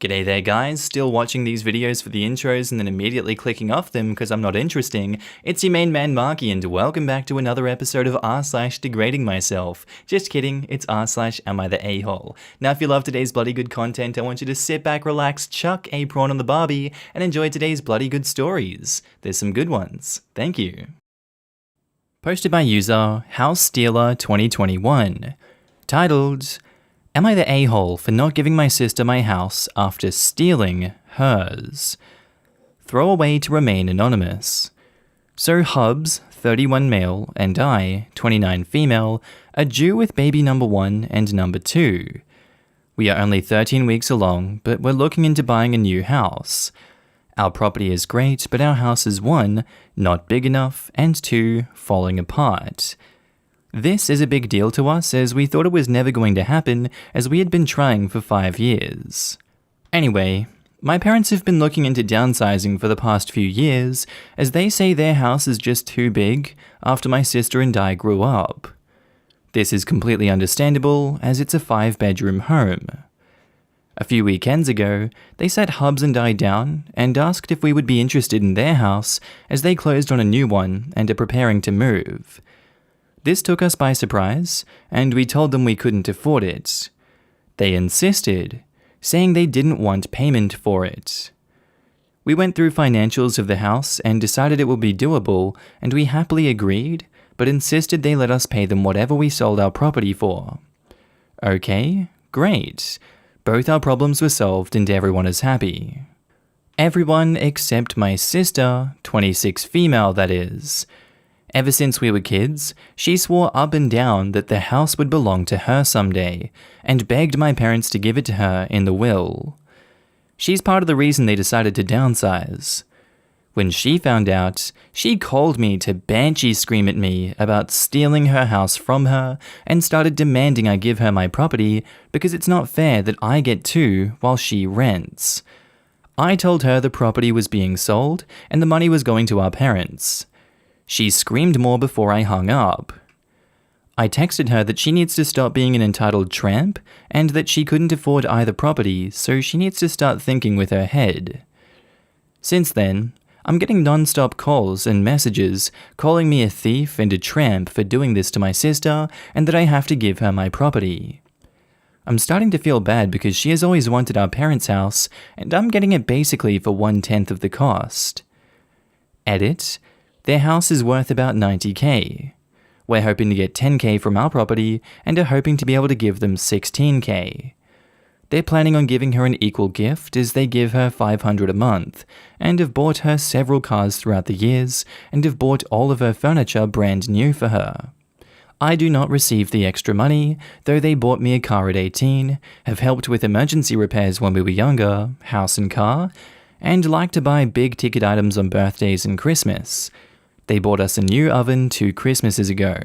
G'day there guys, still watching these videos for the intros and then immediately clicking off them because I'm not interesting. It's your main man Markee and welcome back to another episode of r/degrading myself. Just kidding, it's r/AmiTheA. Now if you love today's bloody good content, I want you to sit back, relax, chuck a prawn on the barbie, and enjoy today's bloody good stories. There's some good ones. Thank you. Posted by user HouseStealer2021. Titled, Am I the a-hole for not giving my sister my house after stealing hers? Throw away to remain anonymous. So Hubs, 31 male, and I, 29 female, are due with baby number 1 and number 2. We are only 13 weeks along, but we're looking into buying a new house. Our property is great, but our house is 1, not big enough, and 2, falling apart. This is a big deal to us as we thought it was never going to happen as we had been trying for 5 years. Anyway, my parents have been looking into downsizing for the past few years as they say their house is just too big after my sister and I grew up. This is completely understandable as it's a 5-bedroom home. A few weekends ago, they sat Hubs and I down and asked if we would be interested in their house as they closed on a new one and are preparing to move. This took us by surprise, and we told them we couldn't afford it. They insisted, saying they didn't want payment for it. We went through financials of the house and decided it would be doable, and we happily agreed, but insisted they let us pay them whatever we sold our property for. Okay, great. Both our problems were solved and everyone is happy. Everyone except my sister, 26 female that is. Ever since we were kids, she swore up and down that the house would belong to her someday, and begged my parents to give it to her in the will. She's part of the reason they decided to downsize. When she found out, she called me to banshee scream at me about stealing her house from her and started demanding I give her my property because it's not fair that I get 2 while she rents. I told her the property was being sold and the money was going to our parents. She screamed more before I hung up. I texted her that she needs to stop being an entitled tramp and that she couldn't afford either property, so she needs to start thinking with her head. Since then, I'm getting non-stop calls and messages calling me a thief and a tramp for doing this to my sister and that I have to give her my property. I'm starting to feel bad because she has always wanted our parents' house and I'm getting it basically for 1/10 of the cost. Edit. Their house is worth about 90k. We're hoping to get 10k from our property and are hoping to be able to give them 16k. They're planning on giving her an equal gift as they give her $500 a month and have bought her several cars throughout the years and have bought all of her furniture brand new for her. I do not receive the extra money, though they bought me a car at 18, have helped with emergency repairs when we were younger, house and car, and like to buy big ticket items on birthdays and Christmas. They bought us a new oven 2 Christmases ago.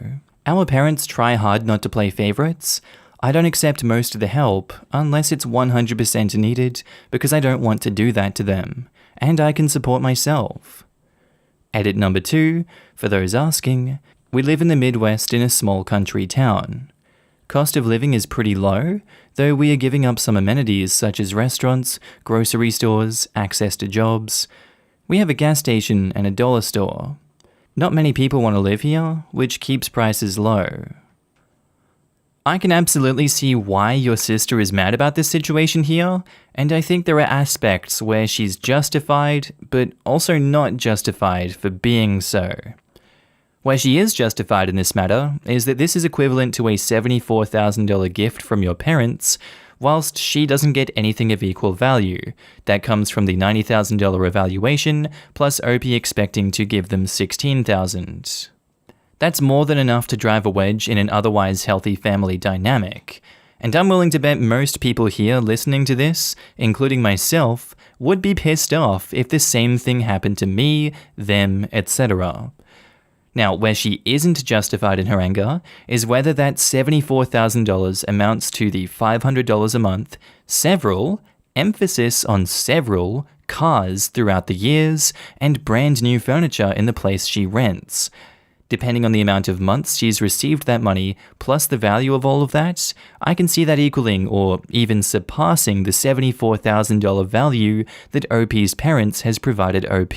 Our parents try hard not to play favorites. I don't accept most of the help unless it's 100% needed because I don't want to do that to them, and I can support myself. Edit number 2, for those asking, we live in the Midwest in a small country town. Cost of living is pretty low, though we are giving up some amenities such as restaurants, grocery stores, access to jobs. We have a gas station and a dollar store. Not many people want to live here, which keeps prices low. I can absolutely see why your sister is mad about this situation here, and I think there are aspects where she's justified, but also not justified for being so. Where she is justified in this matter is that this is equivalent to a $74,000 gift from your parents, whilst she doesn't get anything of equal value. That comes from the $90,000 evaluation, plus OP expecting to give them $16,000. That's more than enough to drive a wedge in an otherwise healthy family dynamic. And I'm willing to bet most people here listening to this, including myself, would be pissed off if the same thing happened to me, them, etc. Now, where she isn't justified in her anger is whether that $74,000 amounts to the $500 a month, several, emphasis on several, cars throughout the years, and brand new furniture in the place she rents. Depending on the amount of months she's received that money, plus the value of all of that, I can see that equaling or even surpassing the $74,000 value that OP's parents has provided OP.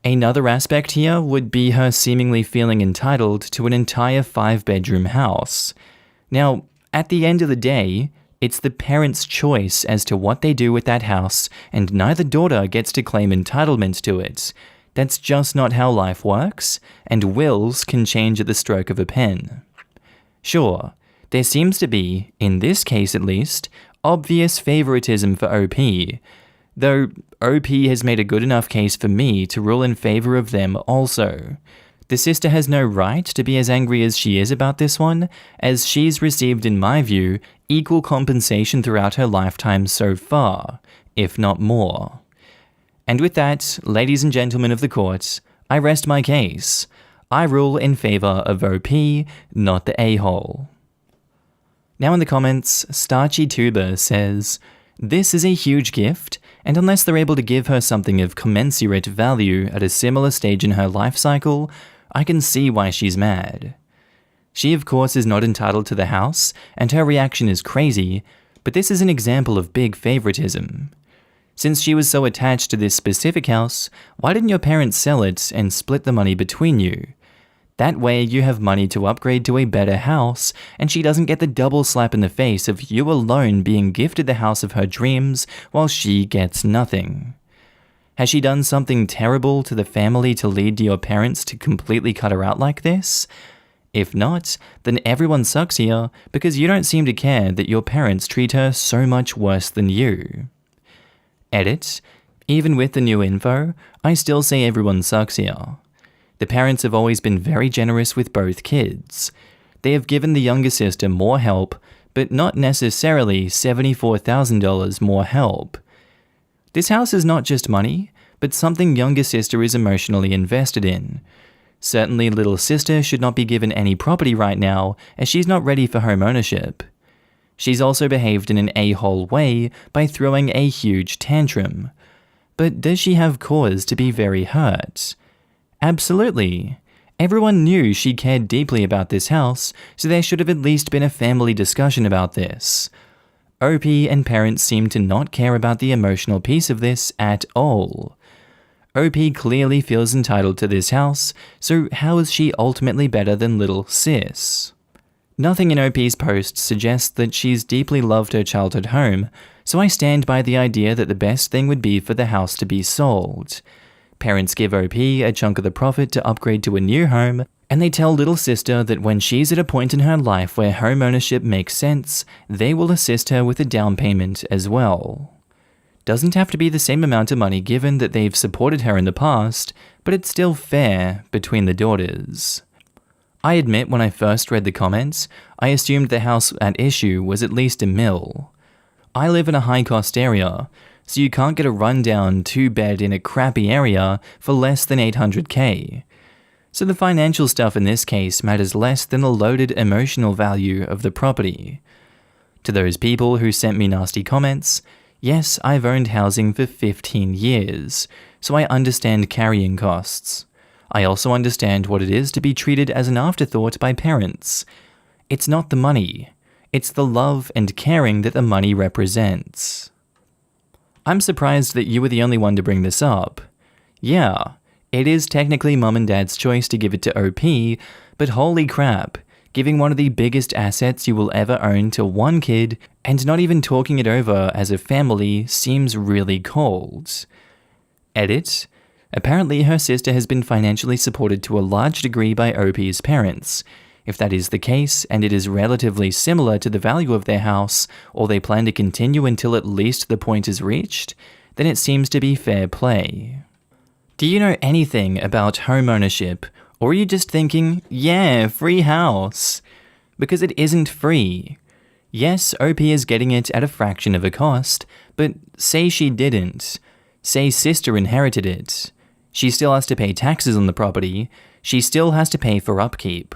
Another aspect here would be her seemingly feeling entitled to an entire 5-bedroom house. Now, at the end of the day, it's the parents' choice as to what they do with that house, and neither daughter gets to claim entitlement to it. That's just not how life works, and wills can change at the stroke of a pen. Sure, there seems to be, in this case at least, obvious favoritism for OP, though OP has made a good enough case for me to rule in favor of them also. The sister has no right to be as angry as she is about this one, as she's received, in my view, equal compensation throughout her lifetime so far, if not more. And with that, ladies and gentlemen of the court, I rest my case. I rule in favor of OP, not the a-hole. Now in the comments, Starchy Tuber says, "This is a huge gift, and unless they're able to give her something of commensurate value at a similar stage in her life cycle, I can see why she's mad. She of course is not entitled to the house, and her reaction is crazy, but this is an example of big favoritism. Since she was so attached to this specific house, why didn't your parents sell it and split the money between you? That way you have money to upgrade to a better house, and she doesn't get the double slap in the face of you alone being gifted the house of her dreams while she gets nothing. Has she done something terrible to the family to lead to your parents to completely cut her out like this? If not, then everyone sucks here because you don't seem to care that your parents treat her so much worse than you." Edit. Even with the new info, I still say everyone sucks here. The parents have always been very generous with both kids. They have given the younger sister more help, but not necessarily $74,000 more help. This house is not just money, but something younger sister is emotionally invested in. Certainly little sister should not be given any property right now, as she's not ready for home ownership. She's also behaved in an a-hole way by throwing a huge tantrum. But does she have cause to be very hurt? Absolutely. Everyone knew she cared deeply about this house, so there should have at least been a family discussion about this. OP and parents seem to not care about the emotional piece of this at all. OP clearly feels entitled to this house, so how is she ultimately better than little sis? Nothing in OP's post suggests that she's deeply loved her childhood home, so I stand by the idea that the best thing would be for the house to be sold. Parents give OP a chunk of the profit to upgrade to a new home, and they tell little sister that when she's at a point in her life where home ownership makes sense, they will assist her with a down payment as well. Doesn't have to be the same amount of money given that they've supported her in the past, but it's still fair between the daughters. I admit when I first read the comments, I assumed the house at issue was at least $1 million. I live in a high-cost area, so you can't get a rundown 2-bed in a crappy area for less than $800K. So the financial stuff in this case matters less than the loaded emotional value of the property. To those people who sent me nasty comments, yes, I've owned housing for 15 years, so I understand carrying costs. I also understand what it is to be treated as an afterthought by parents. It's not the money. It's the love and caring that the money represents. I'm surprised that you were the only one to bring this up. Yeah, it is technically mum and dad's choice to give it to OP, but holy crap, giving one of the biggest assets you will ever own to one kid and not even talking it over as a family seems really cold. Edit. Apparently her sister has been financially supported to a large degree by OP's parents. If that is the case, and it is relatively similar to the value of their house, or they plan to continue until at least the point is reached, then it seems to be fair play. Do you know anything about home ownership, or are you just thinking, yeah, free house? Because it isn't free. Yes, OP is getting it at a fraction of a cost, but say she didn't. Say sister inherited it. She still has to pay taxes on the property. She still has to pay for upkeep.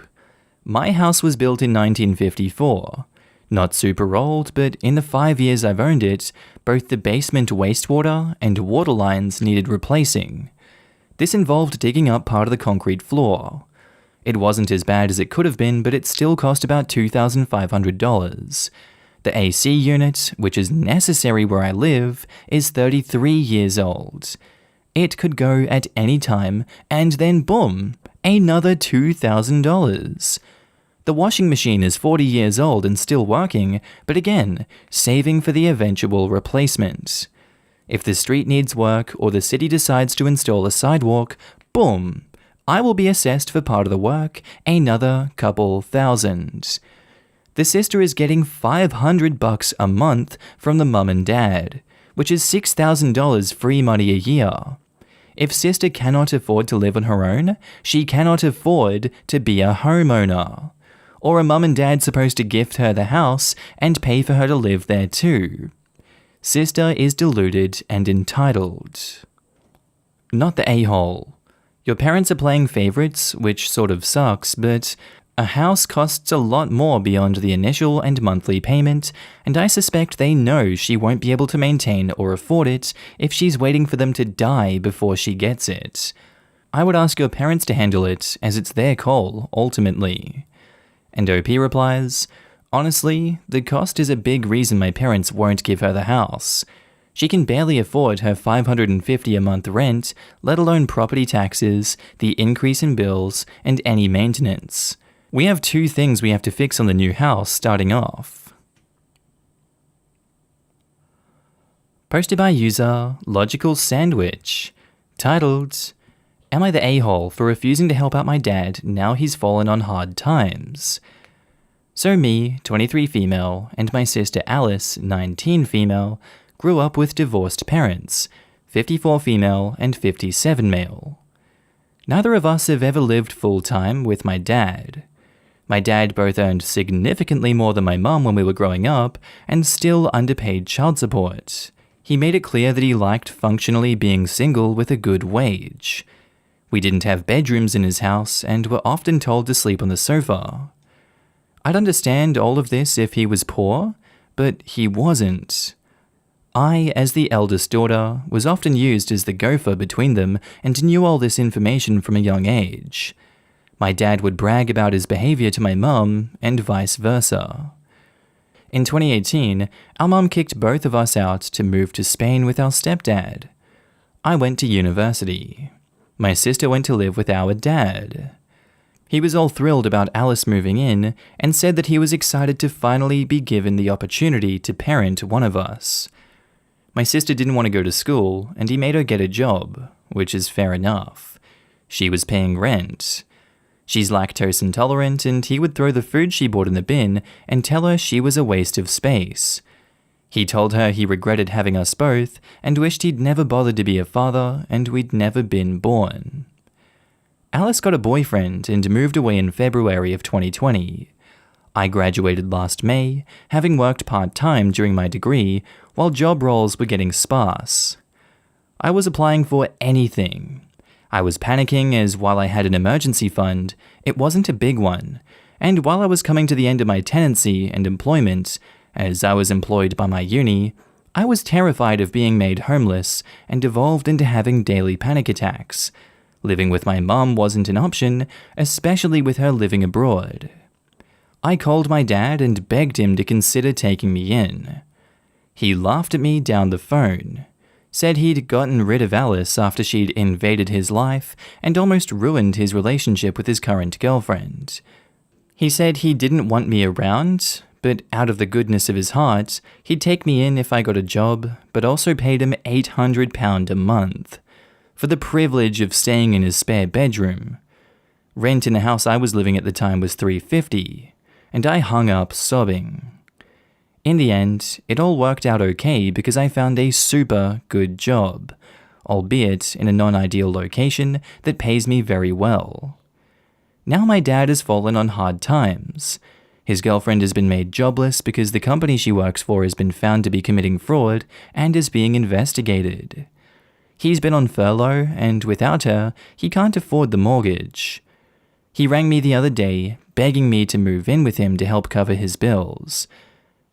My house was built in 1954. Not super old, but in the 5 years I've owned it, both the basement wastewater and water lines needed replacing. This involved digging up part of the concrete floor. It wasn't as bad as it could have been, but it still cost about $2,500. The AC unit, which is necessary where I live, is 33 years old. It could go at any time, and then boom, another $2,000. The washing machine is 40 years old and still working, but again, saving for the eventual replacement. If the street needs work or the city decides to install a sidewalk, boom, I will be assessed for part of the work, another couple thousand. The sister is getting $500 a month from the mum and dad, which is $6,000 free money a year. If sister cannot afford to live on her own, she cannot afford to be a homeowner. Or are mum and dad supposed to gift her the house and pay for her to live there too? Sister is deluded and entitled. Not the a-hole. Your parents are playing favorites, which sort of sucks, but a house costs a lot more beyond the initial and monthly payment, and I suspect they know she won't be able to maintain or afford it if she's waiting for them to die before she gets it. I would ask your parents to handle it, as it's their call, ultimately. And OP replies, honestly, the cost is a big reason my parents won't give her the house. She can barely afford her $550 a month rent, let alone property taxes, the increase in bills, and any maintenance. We have 2 things we have to fix on the new house starting off. Posted by user Logical Sandwich, titled, Am I the a-hole for refusing to help out my dad now he's fallen on hard times? So me, 23 female, and my sister Alice, 19 female, grew up with divorced parents, 54 female and 57 male. Neither of us have ever lived full-time with my dad. My dad both earned significantly more than my mum when we were growing up and still underpaid child support. He made it clear that he liked functionally being single with a good wage. We didn't have bedrooms in his house and were often told to sleep on the sofa. I'd understand all of this if he was poor, but he wasn't. I, as the eldest daughter, was often used as the gopher between them and knew all this information from a young age. My dad would brag about his behavior to my mum, and vice versa. In 2018, our mum kicked both of us out to move to Spain with our stepdad. I went to university. My sister went to live with our dad. He was all thrilled about Alice moving in and said that he was excited to finally be given the opportunity to parent one of us. My sister didn't want to go to school, and he made her get a job, which is fair enough. She was paying rent. She's lactose intolerant, and he would throw the food she bought in the bin and tell her she was a waste of space. He told her he regretted having us both and wished he'd never bothered to be a father and we'd never been born. Alice got a boyfriend and moved away in February of 2020. I graduated last May, having worked part-time during my degree while job roles were getting sparse. I was applying for anything. I was panicking as while I had an emergency fund, it wasn't a big one, and while I was coming to the end of my tenancy and employment, as I was employed by my uni, I was terrified of being made homeless and devolved into having daily panic attacks. Living with my mum wasn't an option, especially with her living abroad. I called my dad and begged him to consider taking me in. He laughed at me down the phone, said he'd gotten rid of Alice after she'd invaded his life and almost ruined his relationship with his current girlfriend. He said he didn't want me around, but out of the goodness of his heart, he'd take me in if I got a job, but also paid him £800 a month for the privilege of staying in his spare bedroom. Rent in the house I was living at the time was $350, and I hung up sobbing. In the end, it all worked out okay because I found a super good job, albeit in a non-ideal location that pays me very well. Now my dad has fallen on hard times. His girlfriend has been made jobless because the company she works for has been found to be committing fraud and is being investigated. He's been on furlough, and without her, he can't afford the mortgage. He rang me the other day, begging me to move in with him to help cover his bills.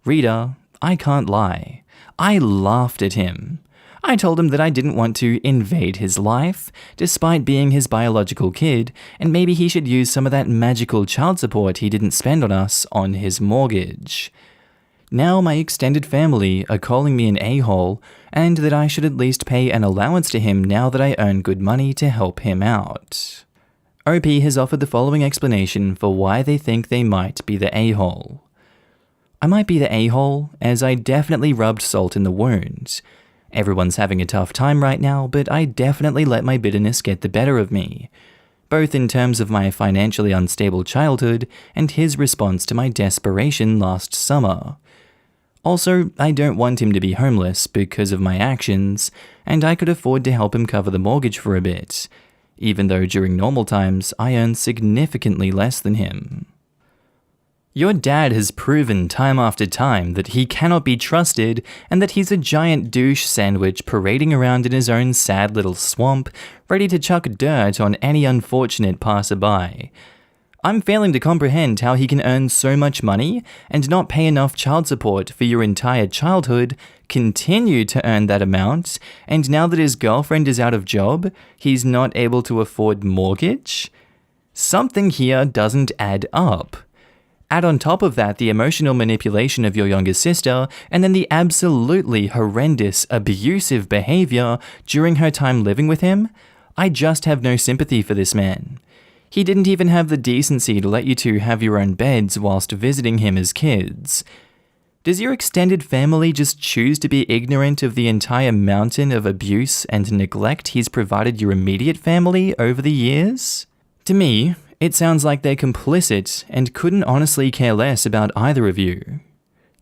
Reader, I can't lie. I laughed at him. I told him that I didn't want to invade his life, despite being his biological kid, and maybe he should use some of that magical child support he didn't spend on us on his mortgage. Now my extended family are calling me an a-hole, and that I should at least pay an allowance to him now that I earn good money to help him out. OP has offered the following explanation for why they think they might be the a-hole. I might be the a-hole, as I definitely rubbed salt in the wound. Everyone's having a tough time right now, but I definitely let my bitterness get the better of me, both in terms of my financially unstable childhood and his response to my desperation last summer. Also, I don't want him to be homeless because of my actions, and I could afford to help him cover the mortgage for a bit, even though during normal times I earn significantly less than him. Your dad has proven time after time that he cannot be trusted and that he's a giant douche sandwich parading around in his own sad little swamp, ready to chuck dirt on any unfortunate passerby. I'm failing to comprehend how he can earn so much money and not pay enough child support for your entire childhood, continue to earn that amount, and now that his girlfriend is out of job, he's not able to afford mortgage? Something here doesn't add up. Add on top of that the emotional manipulation of your younger sister, and then the absolutely horrendous, abusive behavior during her time living with him. I just have no sympathy for this man. He didn't even have the decency to let you two have your own beds whilst visiting him as kids. Does your extended family just choose to be ignorant of the entire mountain of abuse and neglect he's provided your immediate family over the years? To me, it sounds like they're complicit and couldn't honestly care less about either of you.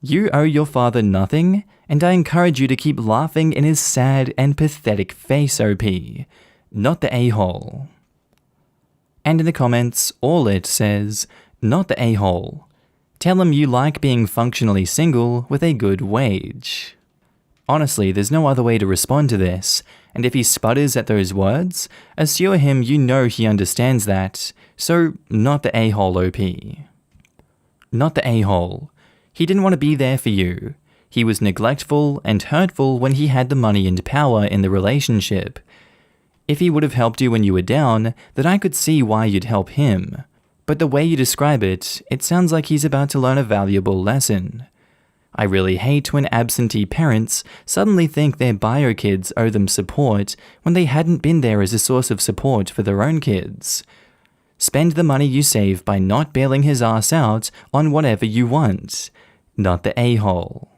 You owe your father nothing, and I encourage you to keep laughing in his sad and pathetic face, OP, not the a-hole. And in the comments, all it says, not the a-hole. Tell him you like being functionally single with a good wage. Honestly, there's no other way to respond to this, and if he sputters at those words, assure him you know he understands that, so not the a-hole OP. Not the a-hole. He didn't want to be there for you. He was neglectful and hurtful when he had the money and power in the relationship. If he would have helped you when you were down, then I could see why you'd help him. But the way you describe it, it sounds like he's about to learn a valuable lesson. I really hate when absentee parents suddenly think their bio kids owe them support when they hadn't been there as a source of support for their own kids. Spend the money you save by not bailing his ass out on whatever you want, not the a-hole.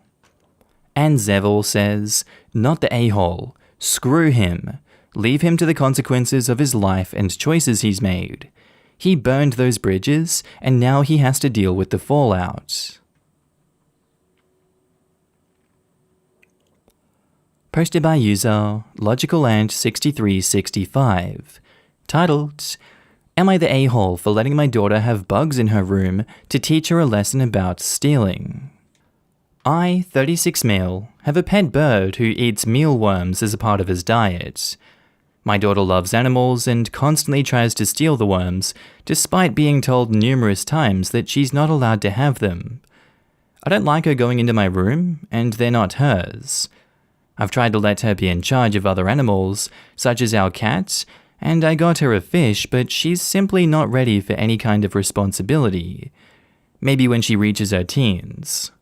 And Zevil says, not the a-hole, screw him. Leave him to the consequences of his life and choices he's made. He burned those bridges, and now he has to deal with the fallout. Posted by user LogicalAnt6365. Titled, Am I the a-hole for letting my daughter have bugs in her room to teach her a lesson about stealing? I, 36 male, have a pet bird who eats mealworms as a part of his diet. My daughter loves animals and constantly tries to steal the worms, despite being told numerous times that she's not allowed to have them. I don't like her going into my room, and they're not hers. I've tried to let her be in charge of other animals, such as our cat, and I got her a fish, but she's simply not ready for any kind of responsibility. Maybe when she reaches her teens.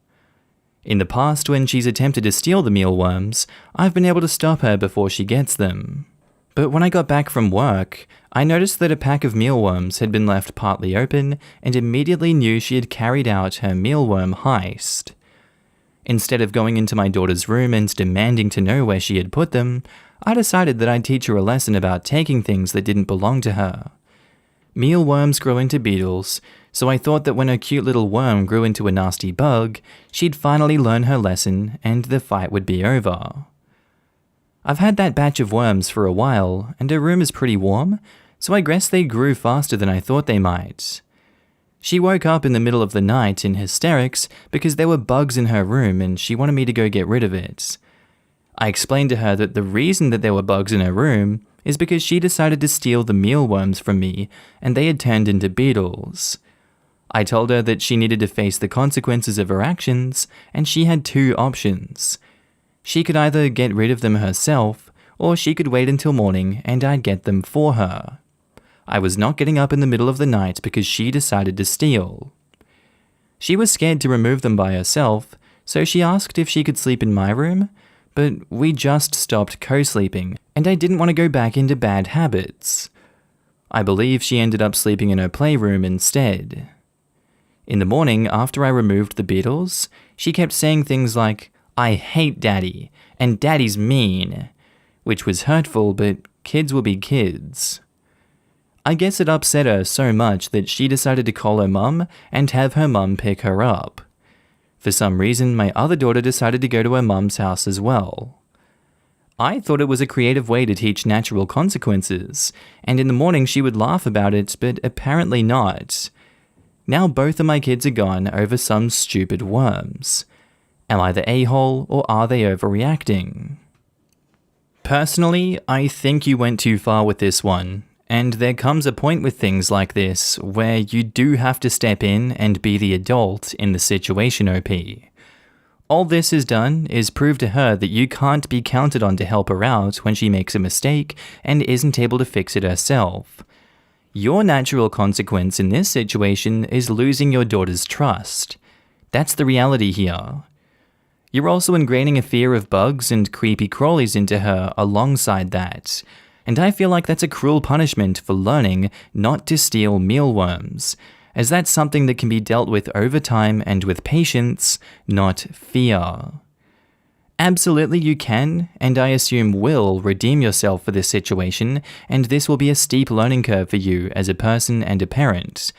In the past, when she's attempted to steal the mealworms, I've been able to stop her before she gets them. But when I got back from work, I noticed that a pack of mealworms had been left partly open and immediately knew she had carried out her mealworm heist. Instead of going into my daughter's room and demanding to know where she had put them, I decided that I'd teach her a lesson about taking things that didn't belong to her. Mealworms grow into beetles, so I thought that when her cute little worm grew into a nasty bug, she'd finally learn her lesson and the fight would be over. I've had that batch of worms for a while, and her room is pretty warm, so I guess they grew faster than I thought they might. She woke up in the middle of the night in hysterics because there were bugs in her room and she wanted me to go get rid of it. I explained to her that the reason that there were bugs in her room is because she decided to steal the mealworms from me and they had turned into beetles. I told her that she needed to face the consequences of her actions and she had two options. She could either get rid of them herself, or she could wait until morning and I'd get them for her. I was not getting up in the middle of the night because she decided to steal. She was scared to remove them by herself, so she asked if she could sleep in my room, but we just stopped co-sleeping, and I didn't want to go back into bad habits. I believe she ended up sleeping in her playroom instead. In the morning, after I removed the beetles, she kept saying things like, "I hate Daddy," and "Daddy's mean," which was hurtful, but kids will be kids. I guess it upset her so much that she decided to call her mum and have her mum pick her up. For some reason, my other daughter decided to go to her mum's house as well. I thought it was a creative way to teach natural consequences, and in the morning she would laugh about it, but apparently not. Now both of my kids are gone over some stupid worms. Am I the a-hole, or are they overreacting? Personally, I think you went too far with this one, and there comes a point with things like this where you do have to step in and be the adult in the situation, OP. All this has done is prove to her that you can't be counted on to help her out when she makes a mistake and isn't able to fix it herself. Your natural consequence in this situation is losing your daughter's trust. That's the reality here. You're also ingraining a fear of bugs and creepy crawlies into her alongside that, and I feel like that's a cruel punishment for learning not to steal mealworms, as that's something that can be dealt with over time and with patience, not fear. Absolutely you can, and I assume will, redeem yourself for this situation, and this will be a steep learning curve for you as a person and a parent.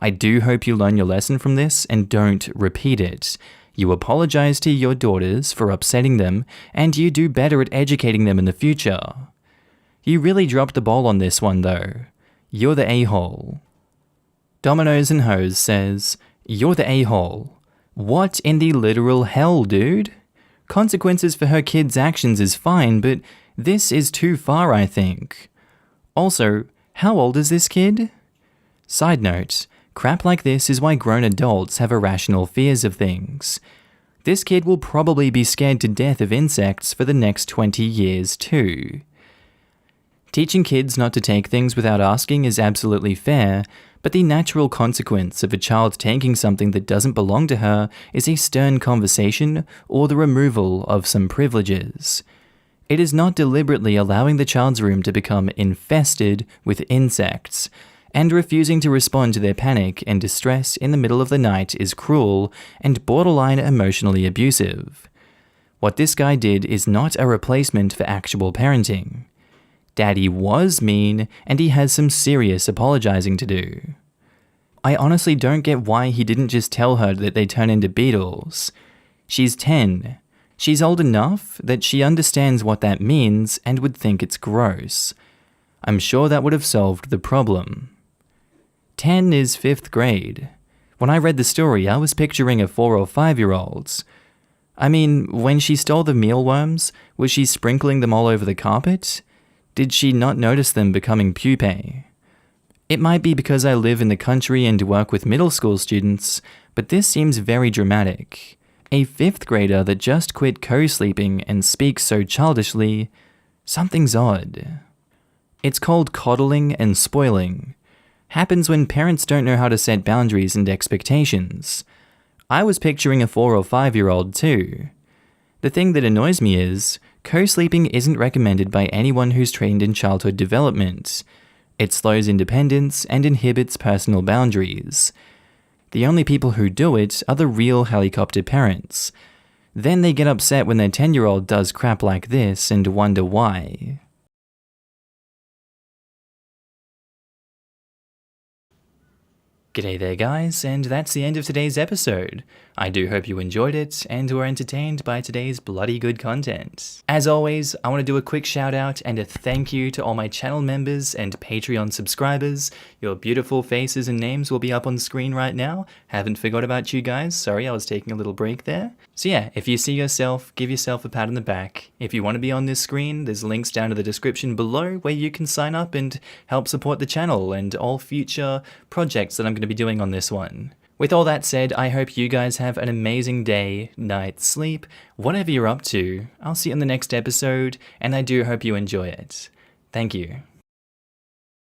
I do hope you learn your lesson from this and don't repeat it. You apologize to your daughters for upsetting them, and you do better at educating them in the future. You really dropped the ball on this one though. You're the a-hole. Dominoes and Hose says, "You're the a-hole. What in the literal hell, dude? Consequences for her kid's actions is fine, but this is too far, I think. Also, how old is this kid?" Side note, crap like this is why grown adults have irrational fears of things. This kid will probably be scared to death of insects for the next 20 years too. Teaching kids not to take things without asking is absolutely fair, but the natural consequence of a child taking something that doesn't belong to her is a stern conversation or the removal of some privileges. It is not deliberately allowing the child's room to become infested with insects, and refusing to respond to their panic and distress in the middle of the night is cruel and borderline emotionally abusive. What this guy did is not a replacement for actual parenting. Daddy was mean, and he has some serious apologizing to do. I honestly don't get why he didn't just tell her that they turn into beetles. She's 10. She's old enough that she understands what that means and would think it's gross. I'm sure that would have solved the problem. 10 is 5th grade. When I read the story, I was picturing a 4 or 5-year-olds. I mean, when she stole the mealworms, was she sprinkling them all over the carpet? Did she not notice them becoming pupae? It might be because I live in the country and work with middle school students, but this seems very dramatic. A 5th grader that just quit co-sleeping and speaks so childishly, something's odd. It's called coddling and spoiling. Happens when parents don't know how to set boundaries and expectations. I was picturing a 4 or 5-year-old too. The thing that annoys me is, co-sleeping isn't recommended by anyone who's trained in childhood development. It slows independence and inhibits personal boundaries. The only people who do it are the real helicopter parents. Then they get upset when their 10-year-old does crap like this and wonder why. G'day there guys, and that's the end of today's episode. I do hope you enjoyed it and were entertained by today's bloody good content. As always, I want to do a quick shout out and a thank you to all my channel members and Patreon subscribers. Your beautiful faces and names will be up on screen right now. Haven't forgot about you guys, sorry I was taking a little break there. So yeah, if you see yourself, give yourself a pat on the back. If you want to be on this screen, there's links down to the description below where you can sign up and help support the channel and all future projects that I'm going to be doing on this one. With all that said, I hope you guys have an amazing day, night, sleep, whatever you're up to. I'll see you in the next episode, and I do hope you enjoy it. Thank you.